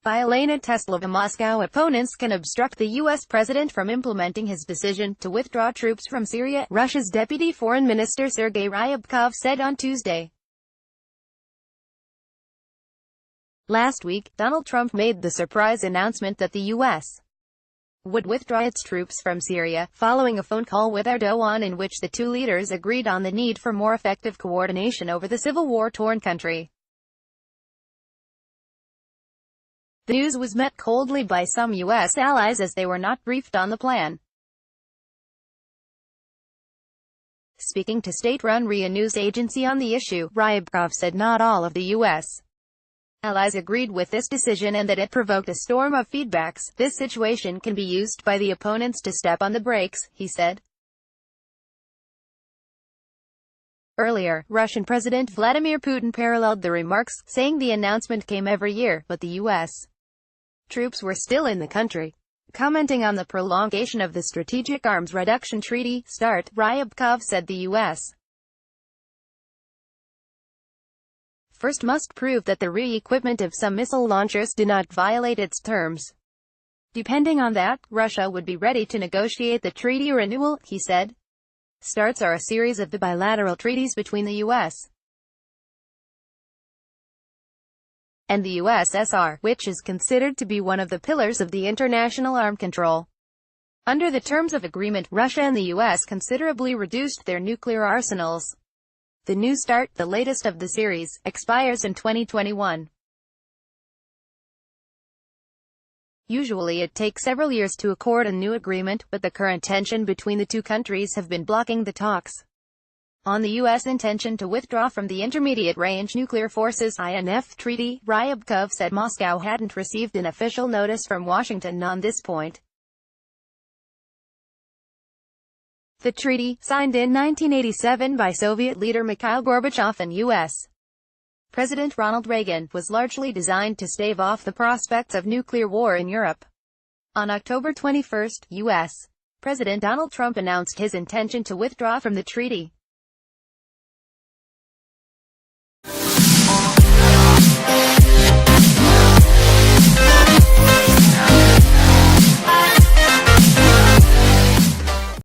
By Elena TeslovaMOSCOW opponents can obstruct the U.S. president from implementing his decision to withdraw troops from Syria, Russia's Deputy Foreign Minister Sergey Ryabkov said on Tuesday. Last week, Donald Trump made the surprise announcement that the U.S. would withdraw its troops from Syria, following a phone call with Erdogan in which the two leaders agreed on the need for more effective coordination over the civil war-torn country. The news was met coldly by some U.S. allies as they were not briefed on the plan. Speaking to state-run RIA news agency on the issue, Ryabkov said not all of the U.S. allies agreed with this decision and that it provoked a storm of feedbacks. This situation can be used by the opponents to step on the brakes, he said. Earlier, Russian President Vladimir Putin paralleled the remarks, saying the announcement came every year, but the U.S. troops were still in the country. Commenting on the prolongation of the Strategic Arms Reduction Treaty start, Ryabkov said the U.S. first must prove that the re-equipment of some missile launchers do not violate its terms. Depending on that, Russia would be ready to negotiate the treaty renewal, he said. STARTs are a series of bilateral treaties between the U.S. and the USSR, which is considered to be one of the pillars of the international arms control. Under the terms of agreement, Russia and the U.S. considerably reduced their nuclear arsenals. The new START, the latest of the series, expires in 2021. Usually it takes several years to accord a new agreement, but the current tension between the two countries have been blocking the talks. On the U.S. intention to withdraw from the Intermediate-Range Nuclear Forces (INF) treaty, Ryabkov said Moscow hadn't received an official notice from Washington on this point. The treaty, signed in 1987 by Soviet leader Mikhail Gorbachev and U.S. President Ronald Reagan, was largely designed to stave off the prospects of nuclear war in Europe. On October 21, U.S. President Donald Trump announced his intention to withdraw from the treaty.